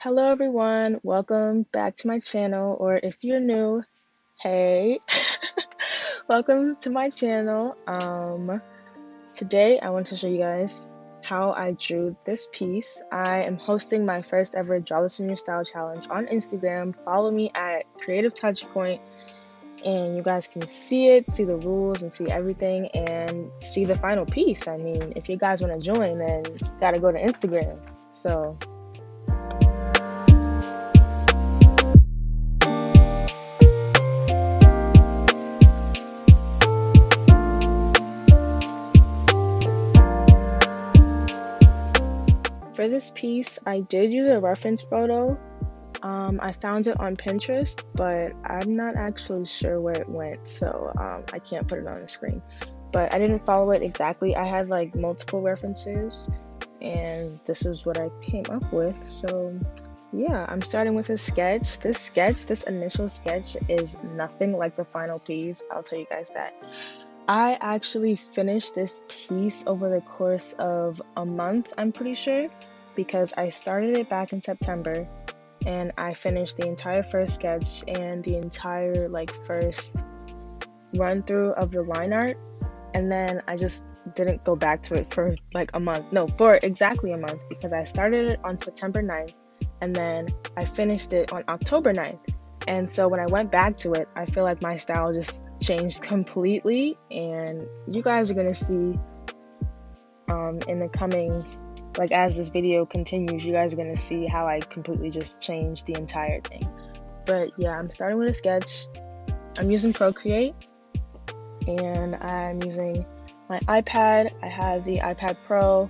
Hello everyone, welcome back to my channel, or if you're new, hey, welcome to my channel. Today I want to show you guys how I drew this piece. I am hosting my first ever Draw This in Your Style challenge on Instagram. Follow me at Creative Touchpoint and you guys can see it, see the rules and see everything and see the final piece. I mean, if you guys want to join, then you gotta go to Instagram. So for this piece, I did use a reference photo. I found it on Pinterest, but I'm not actually sure where it went, so I can't put it on the screen. But I didn't follow it exactly. I had like multiple references, and this is what I came up with. So yeah, I'm starting with a sketch. This initial sketch is nothing like the final piece. I'll tell you guys that. I actually finished this piece over the course of a month, I'm pretty sure, because I started it back in September and I finished the entire first sketch and the entire first run through of the line art, and then I just didn't go back to it for like a month. No, for exactly a month, because I started it on September 9th and then I finished it on October 9th. And so when I went back to it, I feel like my style just changed completely, and you guys are gonna see in the coming, as this video continues, you guys are gonna see how I completely just changed the entire thing. But yeah, I'm starting with a sketch. I'm using Procreate and I'm using my iPad. I have the iPad Pro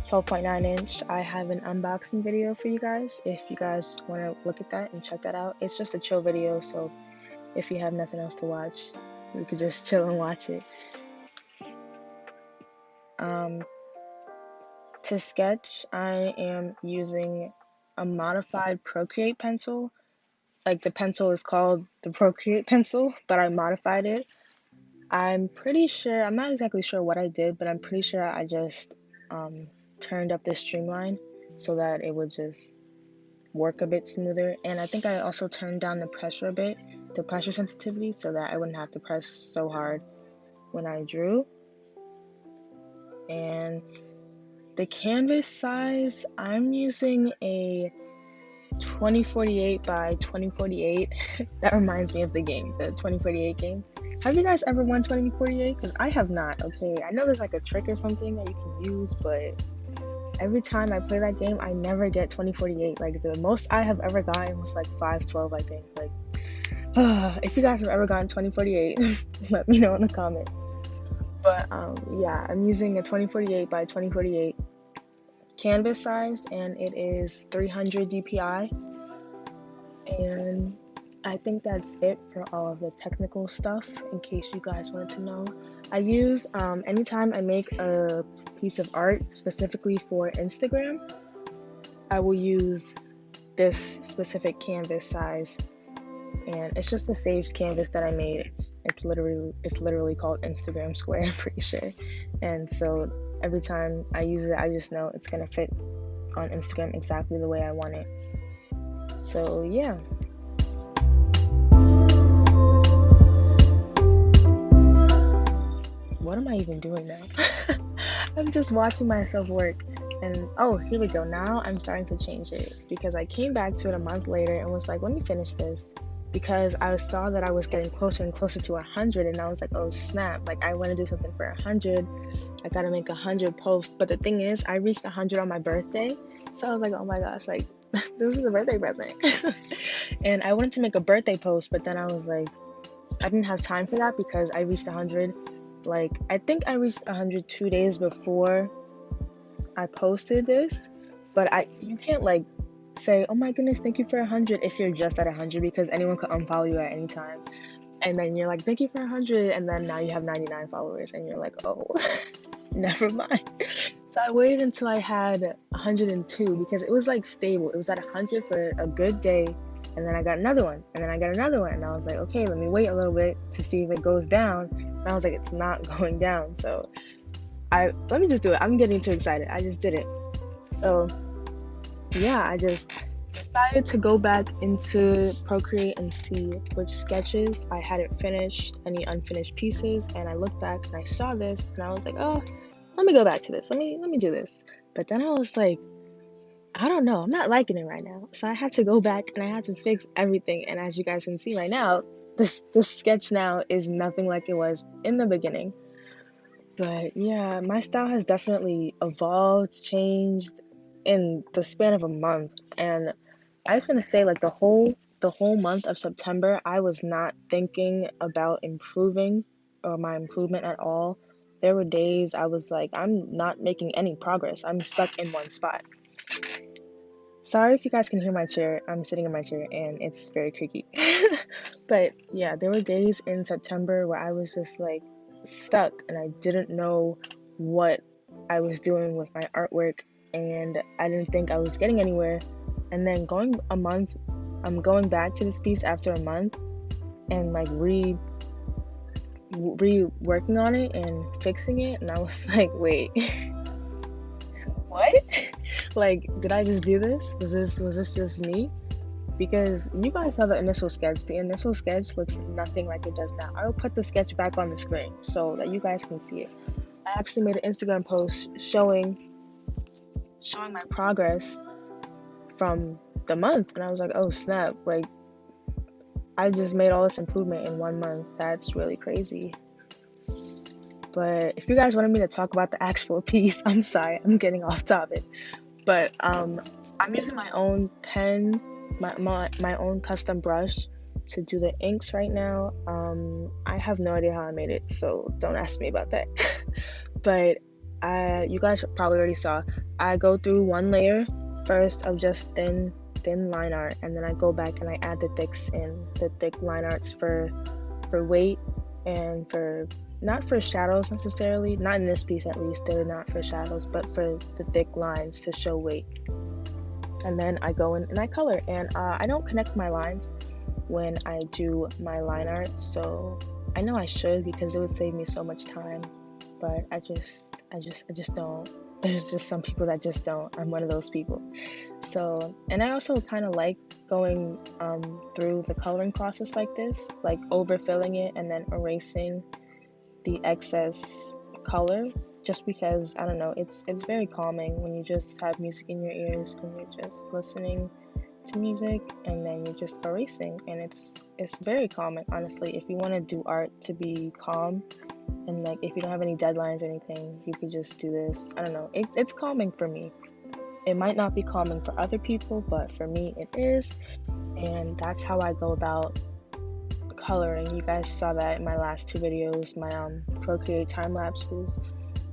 12.9 inch. I have an unboxing video for you guys if you guys want to look at that and check that out. It's just a chill video, so if you have nothing else to watch, you could just chill and watch it. To sketch, I am using a modified Procreate pencil. Like, the pencil is called the Procreate pencil, but I modified it. I'm pretty sure, I'm not exactly sure what I did, but I'm pretty sure I just turned up the streamline so that it would just work a bit smoother. And I think I also turned down the pressure a bit, the pressure sensitivity, so that I wouldn't have to press so hard when I drew. And the canvas size, I'm using a 2048 by 2048. That reminds me of the game, the 2048 game. Have you guys ever won 2048? Because I have not, okay? I know there's like a trick or something that you can use, but every time I play that game, I never get 2048. Like, the most I have ever gotten was like 512, I think. Like, if you guys have ever gotten 2048, let me know in the comments. But yeah, I'm using a 2048 by 2048 canvas size, and it is 300 DPI. And I think that's it for all of the technical stuff, in case you guys wanted to know. I use, anytime I make a piece of art specifically for Instagram, I will use this specific canvas size, and it's just a saved canvas that I made. It's literally called Instagram Square, I'm pretty sure. And so every time I use it, I just know it's gonna fit on Instagram exactly the way I want it. So yeah. What am I even doing now? I'm just watching myself work, and oh, here we go. Now I'm starting to change it, because I came back to it a month later and was like, let me finish this, because I saw that I was getting closer and closer to 100, and I was like, oh snap, like I want to do something for 100. I gotta make 100 posts. But the thing is, I reached 100 on my birthday, so I was like, oh my gosh, like this is a birthday present. And I wanted to make a birthday post, but then I was like, I didn't have time for that, because I reached 100. Like, I think I reached 100 2 days before I posted this, but you can't like say, oh my goodness, thank you for 100 if you're just at 100, because anyone could unfollow you at any time. And then you're like, thank you for 100, and then now you have 99 followers, and you're like, oh, never mind. So I waited until I had 102, because it was like stable. It was at 100 for a good day, and then I got another one, and then I got another one, and I was like, okay, let me wait a little bit to see if it goes down. And I was like, it's not going down, so let me just do it. I'm getting too excited. I just did it. So yeah, I just decided to go back into Procreate and see which sketches I hadn't finished, any unfinished pieces, and I looked back and I saw this and I was like, oh, let me go back to this. Let me do this. But then I was like, I don't know, I'm not liking it right now. So I had to go back and I had to fix everything. And as you guys can see right now, this sketch now is nothing like it was in the beginning. But yeah, my style has definitely evolved, changed in the span of a month. And I was gonna say, like, the whole month of September, I was not thinking about improving or my improvement at all. There were days I was like, I'm not making any progress. I'm stuck in one spot. Sorry if you guys can hear my chair. I'm sitting in my chair and it's very creaky. But yeah, there were days in September where I was just like stuck and I didn't know what I was doing with my artwork and I didn't think I was getting anywhere. And then I'm going back to this piece after a month and like working on it and fixing it and I was like, wait, what? Like, did I just do this? Was this just me? Because you guys saw the initial sketch. The initial sketch looks nothing like it does now. I will put the sketch back on the screen so that you guys can see it. I actually made an Instagram post showing my progress from the month, and I was like, oh snap! Like, I just made all this improvement in 1 month. That's really crazy. But if you guys wanted me to talk about the actual piece, I'm sorry, I'm getting off topic. But I'm using my own pen, my own custom brush to do the inks right now. I have no idea how I made it, so don't ask me about that. But you guys probably already saw, I go through one layer first of just thin line art, and then I go back and I add the thick line arts for weight and for not for shadows necessarily, not in this piece at least, they're not for shadows, but for the thick lines to show weight. And then I go in and I color, and I don't connect my lines when I do my line art, so I know I should because it would save me so much time, but I just don't. There's just some people that just don't. I'm one of those people. So, and I also kind of like going through the coloring process like this, like overfilling it and then erasing the excess color, just because I don't know, it's very calming when you just have music in your ears and you're just listening to music and then you're just erasing, and it's very calming, honestly. If you want to do art to be calm and like if you don't have any deadlines or anything, you could just do this. I don't know, it's calming for me. It might not be calming for other people, but for me it is, and that's how I go about coloring. You guys saw that in my last two videos, my Procreate Timelapses,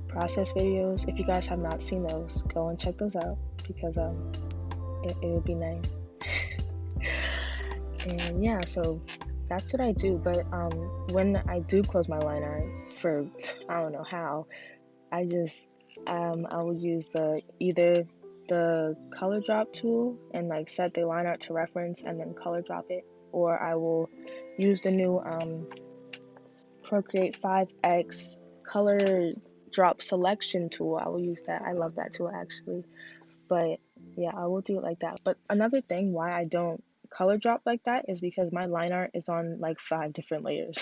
Process videos. If you guys have not seen those, go and check those out because it would be nice. And yeah, so that's what I do. But when I do close my line art, for I don't know how, I just I would use either the color drop tool and like set the line art to reference and then color drop it, or I will use the new Procreate 5X color drop selection tool. I will use that. I love that tool actually. But yeah, I will do it like that. But another thing why I don't color drop like that is because my line art is on like 5 different layers.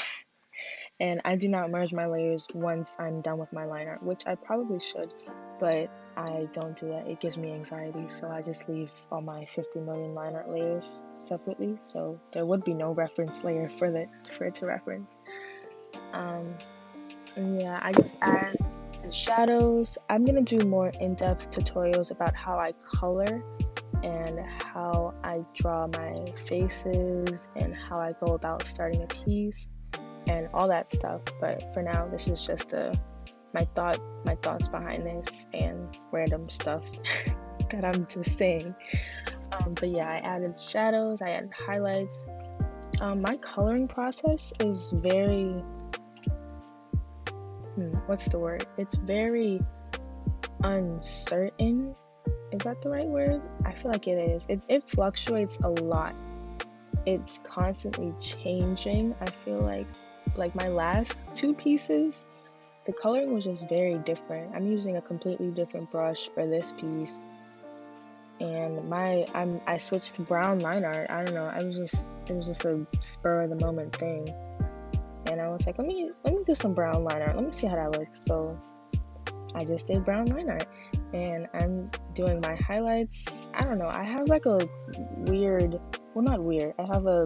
And I do not merge my layers once I'm done with my line art, which I probably should, but I don't do that. It gives me anxiety, so I just leave all my 50 million line art layers separately, so there would be no reference layer for it to reference. And yeah, I just add the shadows. I'm gonna do more in-depth tutorials about how I color and how I draw my faces and how I go about starting a piece and all that stuff. But for now, this is just my thoughts behind this and random stuff that I'm just saying. But yeah, I added shadows, I added highlights. My coloring process is very what's the word? It's very uncertain. Is that the right word? I feel like it is. It fluctuates a lot. It's constantly changing. I feel like my last two pieces, the coloring was just very different. I'm using a completely different brush for this piece. and I switched to brown line art. I don't know. It was just a spur of the moment thing, and I was like, let me do some brown line art. Let me see how that looks. So I just did brown line art, and I'm doing my highlights. I don't know. I have like a weird, well, not weird. I have a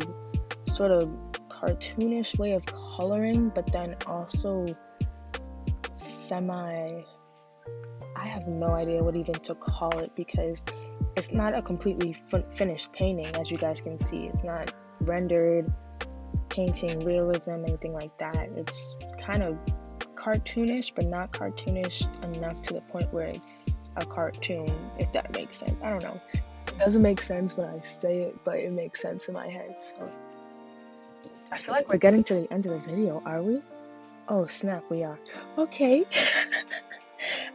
sort of cartoonish way of coloring, but then also semi. I have no idea what even to call it, because it's not a completely finished painting, as you guys can see. It's not rendered painting realism, anything like that. It's kind of cartoonish, but not cartoonish enough to the point where it's a cartoon, if that makes sense. I don't know. It doesn't make sense when I say it, but it makes sense in my head. So I feel like we're getting to the end of the video, are we? Oh snap, we are. Okay.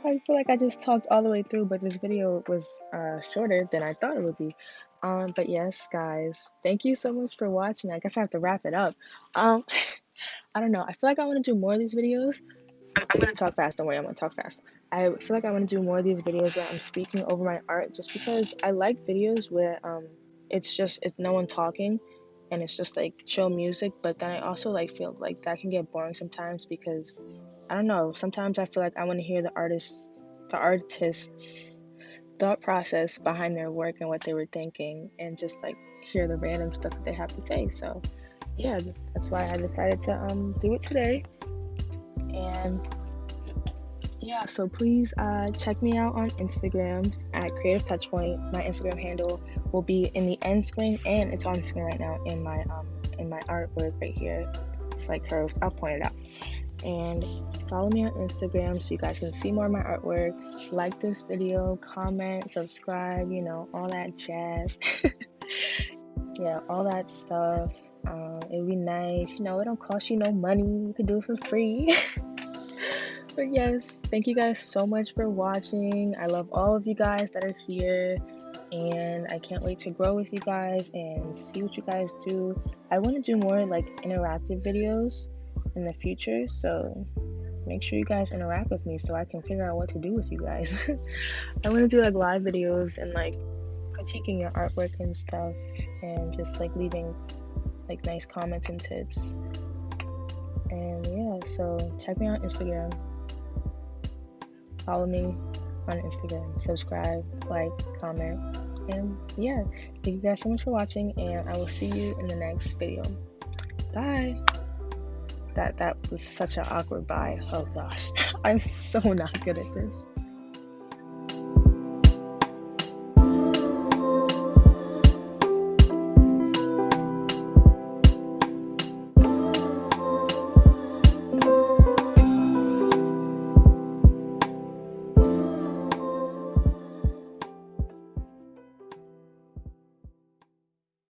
I feel like I just talked all the way through, but this video was shorter than I thought it would be. But yes, guys, thank you so much for watching. I guess I have to wrap it up. I don't know. I feel like I want to do more of these videos. I'm gonna talk fast. Don't worry, I'm gonna talk fast. I feel like I want to do more of these videos where I'm speaking over my art, just because I like videos where it's no one talking, and it's just like chill music. But then I also like feel like that can get boring sometimes, because I don't know. Sometimes I feel like I want to hear the artist's thought process behind their work and what they were thinking, and just like hear the random stuff that they have to say. So yeah, that's why I decided to do it today. And yeah, so please check me out on Instagram at Creative Touchpoint. My Instagram handle will be in the end screen, and it's on screen right now in my artwork right here. It's like curved. I'll point it out. And follow me on Instagram so you guys can see more of my artwork. Like this video, comment, subscribe, you know, all that jazz. Yeah, all that stuff. It'd be nice, you know, it don't cost you no money. You could do it for free. But yes, thank you guys so much for watching. I love all of you guys that are here, and I can't wait to grow with you guys and see what you guys do. I want to do more like interactive videos in the future, so make sure you guys interact with me so I can figure out what to do with you guys. I want to do like live videos and like critiquing your artwork and stuff, and just like leaving like nice comments and tips. And yeah, so check me out on Instagram. Follow me on Instagram, subscribe, like, comment, and yeah, thank you guys so much for watching, and I will see you in the next video. Bye. That was such an awkward bye. Oh gosh, I'm so not good at this.